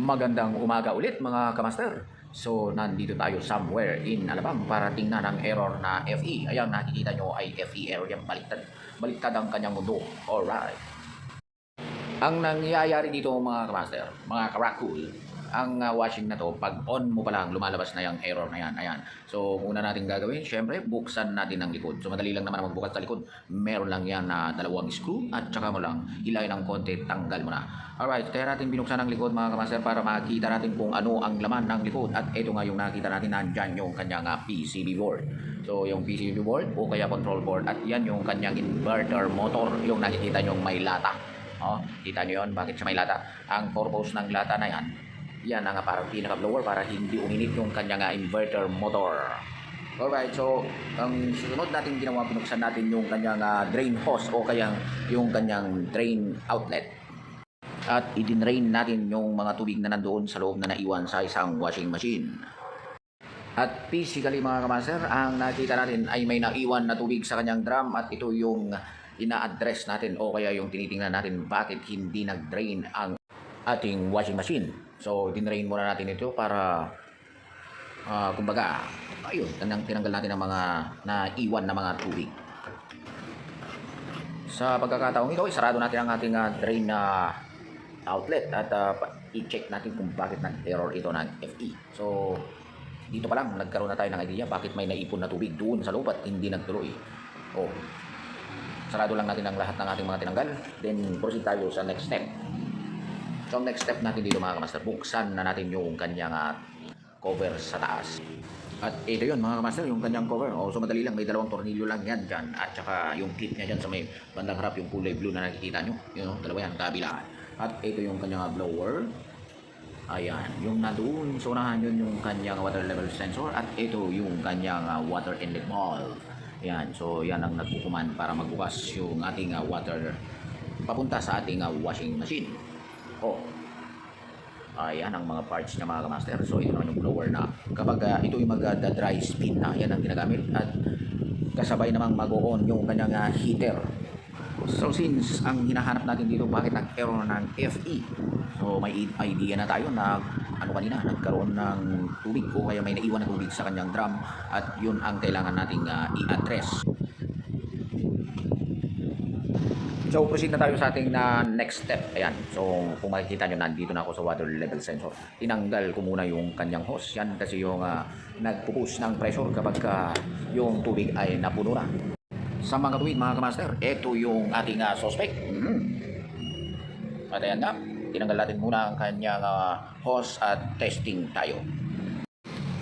Magandang umaga ulit mga kamaster. So nandito tayo somewhere in Alabang para tingnan ang error na FE. Ayan, nakikita nyo ay FE error yan, baliktad. Baliktad ang kanyang mundo. Alright. Ang nangyayari dito mga kamaster, mga karakul, ang washing na to, pag on mo pa lang, lumalabas na yung error na yan. Ayan. So, una natin gagawin, syempre, buksan natin ang likod. So, madali lang naman magbukas sa likod. Meron lang yan na dalawang screw at saka mo lang hilay ng konti, tanggal mo na. Alright, kaya natin binuksan ang likod mga kamaster para makita natin kung ano ang laman ng likod. At ito nga yung nakita natin, nandyan yung kanyang PCB board. So, yung PCB board o kaya control board at yan yung kanyang inverter motor, yung nakikita nyo may lata. Oh, kita nyo yun, bakit siya may lata? Ang purpose ng lata na yan ang parang pinaka-blower para hindi uminit yung kanyang inverter motor. Alright, so ang susunod natin ginawa, pinuksan natin yung kanyang drain hose o kaya yung kanyang drain outlet. At i-drain natin yung mga tubig na nandoon sa loob na naiwan sa isang washing machine. At physically mga kamaster, ang nakita natin ay may naiwan na tubig sa kanyang drum at ito yung ina-address natin o kaya yung tinitingnan natin bakit hindi nag-drain ang ating washing machine. So, dinrain muna natin ito para kumbaga, ayun, tinanggal natin ang mga naiwan na mga tubig. Sa pagkakataong ito, isarado natin ang ating drain na outlet at i-check natin kung bakit nag-error ito ng FE. So, dito pa lang, nagkaroon na tayo ng idea bakit may naipon na tubig doon sa loob at hindi nagtuloy. Oh, sarado lang natin ang lahat ng ating mga tinanggal. Then, proceed tayo sa next step. So, ang next step natin dito mga kamaster, buksan na natin yung kanyang cover sa taas. At ito yun mga kamaster, yung kanyang cover. So, madali lang, may dalawang tornilyo lang yan dyan. At saka yung clip niya dyan sa may bandang harap, yung kulay blue na nakikita nyo. Yun, dalawa yan, kabilaan. At ito yung kanyang blower. Ayan, yung nandoon, so unahan yun yung kanyang water level sensor. At ito yung kanyang water inlet valve. Ayan, so yan ang nagkukuman para magbukas yung ating water papunta sa ating washing machine. Oh, ayan ang mga parts niya mga kamaster. So ito naman yung blower na kapag ito yung mag-dry spin na, yan ang ginagamit. At kasabay namang mag-on yung kanyang heater. So since ang hinahanap natin dito bakit nag-error ng FE, so may idea na tayo na kanina nagkaroon ng tubig o kaya may naiwan na tubig sa kanyang drum at yun ang kailangan nating i-address. So, proceed na tayo sa ating next step. Ayan. So, kung makikita nyo, nandito na ako sa water level sensor. Tinanggal ko muna yung kanyang hose. Yan kasi yung nagpupush ng pressure kapag yung tubig ay napuno na. Sa mga tuwid, mga kamaster, ito yung ating suspect. At ayan na. Tinanggal natin muna ang kanyang hose at testing tayo.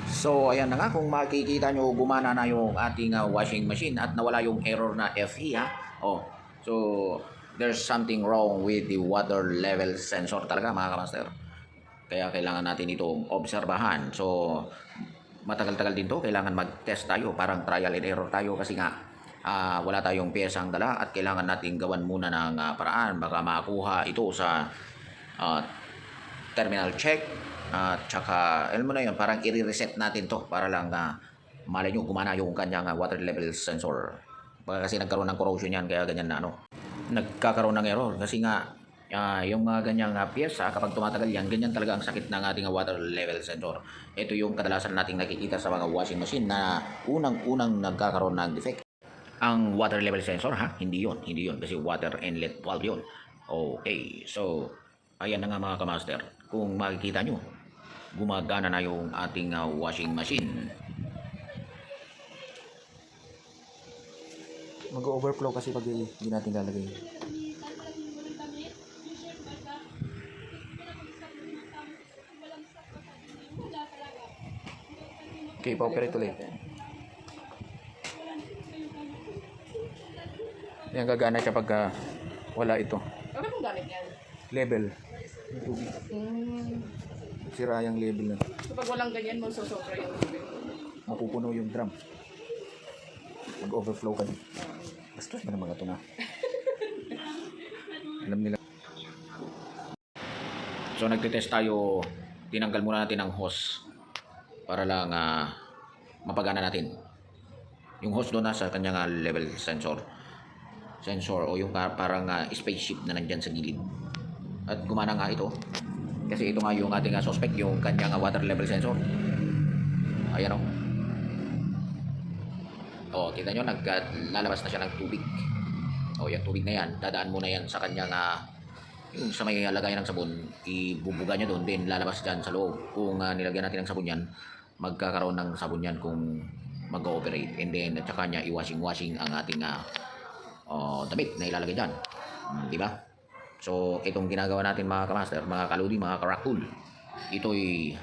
So, ayan na nga. Kung makikita nyo, gumana na yung ating washing machine at nawala yung error na FE, ha? Oh. So, there's something wrong with the water level sensor talaga mga kamaster. Kaya kailangan natin itong obserbahan. So, matagal-tagal din to. Kailangan mag-test tayo. Parang trial and error tayo kasi nga wala tayong piyesang dala at kailangan natin gawan muna ng paraan. Baka makuha ito sa terminal check. Tsaka, alam mo na yun, parang i-reset natin to para lang malay nyo gumana yung kanyang water level sensor. Kasi nagkaroon ng corrosion yan, kaya ganyan na nagkakaroon ng error. Kasi nga, yung mga ganyang piyesa, kapag tumatagal yan, ganyan talaga ang sakit ng ating water level sensor. Ito yung kadalasan nating nakikita sa mga washing machine na unang-unang nagkakaroon ng defect. Ang water level sensor, hindi yun. Kasi water inlet valve yun. Okay, so, ayan na nga mga kamaster. Kung makikita nyo, gumagana na yung ating washing machine. Mag-overflow kasi pag hindi natin lalagay. Okay, pa-operate ulit. Yan, gagana siya pag wala ito. Ano kung gamit yan? Level. Sira yung level na. So pag walang ganyan, magsosobra yung tubig. Mapupuno yung drum. Mag-overflow ka. Bastos ba ng mga ito na? Alam nila. So nagtitest tayo. Tinanggal muna natin ang hose para lang mapagana natin. Yung hose doon nasa kanyang level sensor o yung parang spaceship na nandyan sa gilid. At gumana nga ito. Kasi ito nga yung ating suspect, yung kanyang water level sensor. Ayan o. O, kita nyo, naglalabas na siya ng tubig. O, yung tubig na yan, dadaan muna yan sa kanyang yung sa may lagayan ng sabon, ibubuga niya doon, din lalabas dyan sa loob. Kung nilagyan natin ng sabon yan, magkakaroon ng sabon yan kung mag-ooperate. And then, at saka niya i-washing ang ating damit na ilalagay dyan. Di ba? So, itong ginagawa natin mga kamaster, mga kaludi, mga karakul, ito'y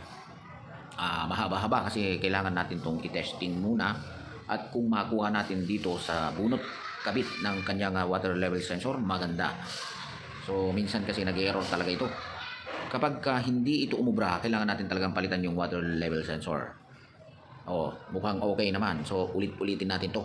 mahaba-haba kasi kailangan natin itong i-testing muna. At kung makuha natin dito sa bunot kabit ng kanyang water level sensor, maganda. So, minsan kasi nag-error talaga ito. Kapag hindi ito umubra, kailangan natin talagang palitan yung water level sensor. Oh, mukhang okay naman. So, ulit-ulitin natin to.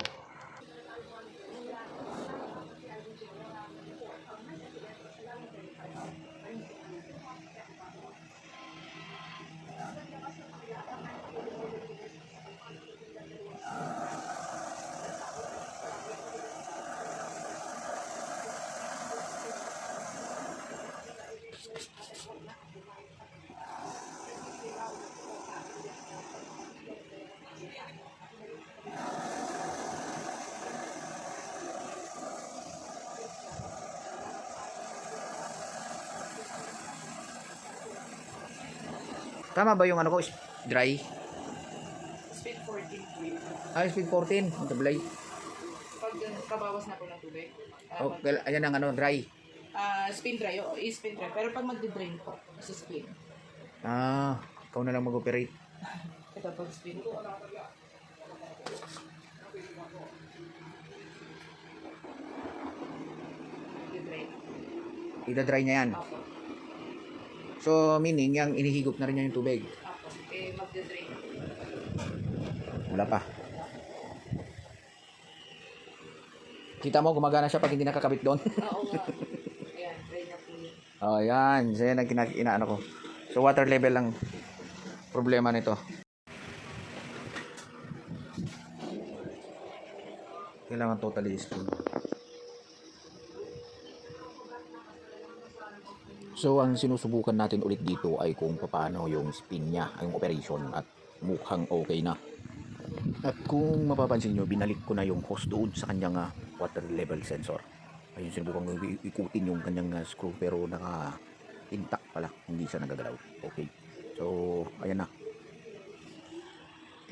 Tama ba yung ano ko? Dry? Speed 14. Speed 14. Ang tablay. Pag kabawas na po ng tubig. Okay, ayan ang dry. Spin dry, i-spin dry. Pero pag magdi-drain po, sa spin. Ikaw na lang mag-operate. Ito pag spin ko. Magdi-drain. Ida-dry niya yan. Apo. So, meaning, yung inihigop na rin niya yung tubig. Apo. Magdi-drain. Wala pa. Kita mo, gumagana siya pag hindi nakakabit doon. Oo nga. Ayan, try na po. Yan. So, yan ang inaano ko. So, water level lang problema nito. Kailangan totally spin. So, ang sinusubukan natin ulit dito ay kung paano yung spin niya, yung operation, at mukhang okay na. At kung mapapansin nyo, binalik ko na yung hose doon sa kanyang water level sensor. Ayun, sinubukan ko ikutin yung kanyang screw pero naka-intact pala, hindi siya nagagalaw. Okay. So, ayan na.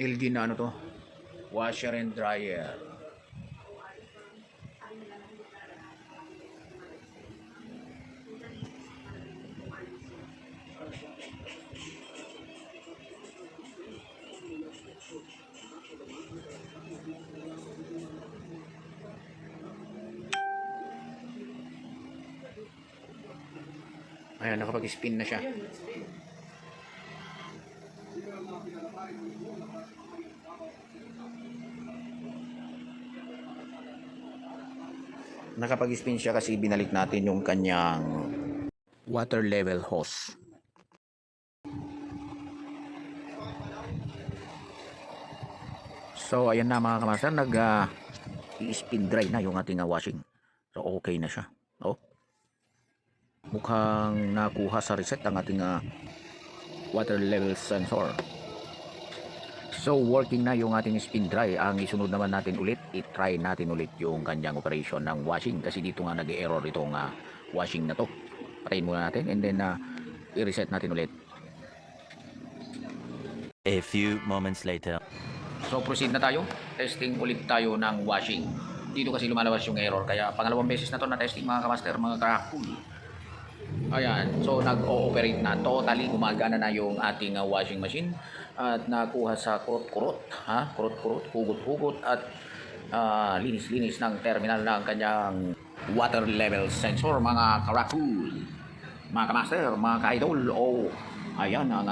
LG na ano to? Washer and dryer. Ayan, nakapag-spin na siya. Ayun, spin. Nakapag-spin siya kasi binalik natin yung kanyang water level hose. So, ayan na mga kamaster, i-spin dry na yung ating washing. So, okay na siya. Oh. Mukhang nakuha sa reset ang ating water level sensor. So, working na yung ating spin dry. Ang isunod naman natin ulit, i-try natin ulit yung kanyang operation ng washing. Kasi dito nga nag-error itong washing na to. Patayin muna natin and then i-reset natin ulit. A few moments later. So, proceed na tayo. Testing ulit tayo ng washing. Dito kasi lumalabas yung error. Kaya pangalawang beses na to na testing mga kamaster, mga karakul. Ayan, so nag-ooperate na. Totally gumagana na yung ating washing machine. At nakuha sa kurot-kurot, kurot-kurot, hugot-hugot at linis-linis ng terminal ng kanyang water level sensor, mga karakul, mga kamaster, mga ka-idol. Ayan ang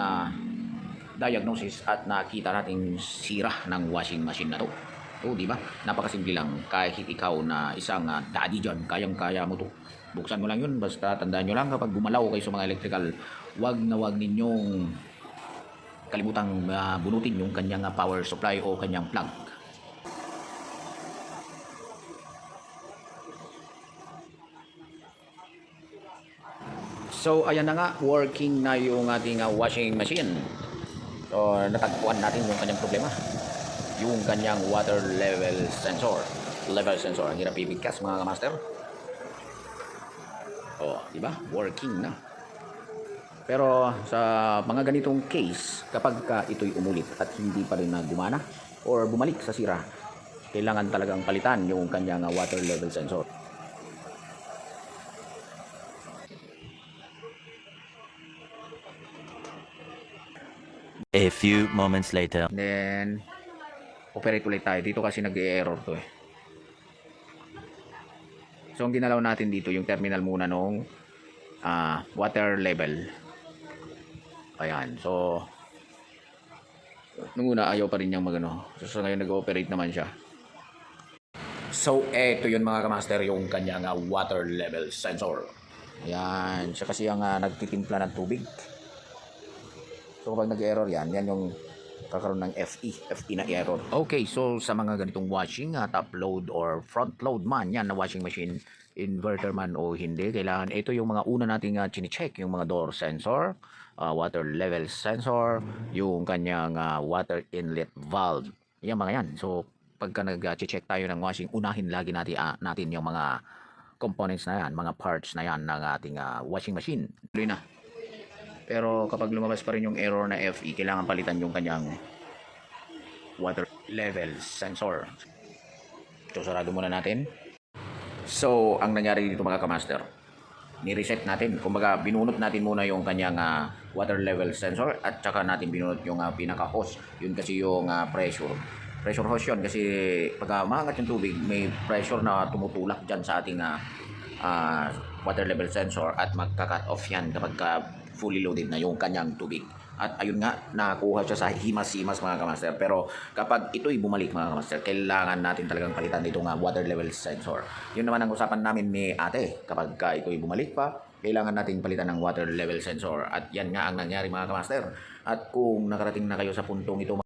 diagnosis at nakita natin sira ng washing machine na to. Di ba? Napakasimple lang. Kahit ikaw na isang daddy dyan, kayang-kaya mo to. Buksan mo lang yun. Basta tandaan nyo lang kapag gumalaw kayo sa mga electrical, wag na wag ninyong kalimutang bunutin yung kanyang power supply o kanyang plug. So ayan na nga, working na yung ating washing machine. So natagpuan natin yung kanyang problema. Yung kanyang water level sensor. Level sensor. Ang hirap ibigkas mga kamaster. Oh, di ba? Working na. Pero sa mga ganitong case, kapag ito'y umulit at hindi pa rin na gumana or bumalik sa sira, kailangan talagang palitan yung kanyang water level sensor. A few moments later. Then, operate ulit tayo. Dito kasi nag-error to eh. So, ang ginalaw natin dito, yung terminal muna nung water level. Ayan. So, nung una, ayaw pa rin niyang magano. So, ngayon nag-ooperate naman siya. So, eto yun mga kamaster, yung kanyang water level sensor. Ayan. Siya kasi ang nagtitimpla ng tubig. So kapag nag-error yan yung kakaroon ng FE na error. Okay, so sa mga ganitong washing, top load or front load man, yan na washing machine, inverter man o hindi, kailangan ito yung mga una nating chine-check, yung mga door sensor, water level sensor, yung kanyang water inlet valve. Yan mga yan. So pagka nag-check tayo ng washing, unahin lagi natin yung mga components na yan, mga parts na yan ng ating washing machine. Tuloy na. Pero kapag lumabas pa rin yung error na FE, kailangan palitan yung kanyang water level sensor. So, sarado muna natin. So, ang nangyari dito mga kamaster, ni-reset natin. Kumbaga, binunot natin muna yung kanyang water level sensor at saka natin binunot yung pinaka-hose. Yun kasi yung pressure. Pressure hose yun kasi pag maangat yung tubig, may pressure na tumutulak dyan sa ating water level sensor at magka-cut off yan kapag fully loaded na yung kanyang tubig. At ayun nga, nakakuha siya sa himas-himas mga kamaster. Pero kapag ito'y bumalik mga kamaster, kailangan natin talagang palitan dito nga water level sensor. Yun naman ang usapan namin ni ate. Kapag ito'y bumalik pa, kailangan natin palitan ng water level sensor. At yan nga ang nangyari mga kamaster. At kung nakarating na kayo sa puntong ito,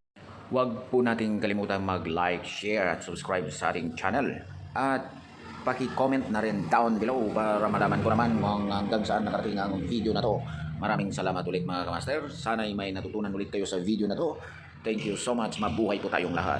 huwag po nating kalimutan mag-like, share at subscribe sa ating channel. At paki-comment na rin down below para malaman ko naman kung hanggang saan nakarating ang video na to. Maraming salamat ulit mga kamaster. Sana'y may natutunan ulit kayo sa video na to. Thank you so much. Mabuhay po tayong lahat.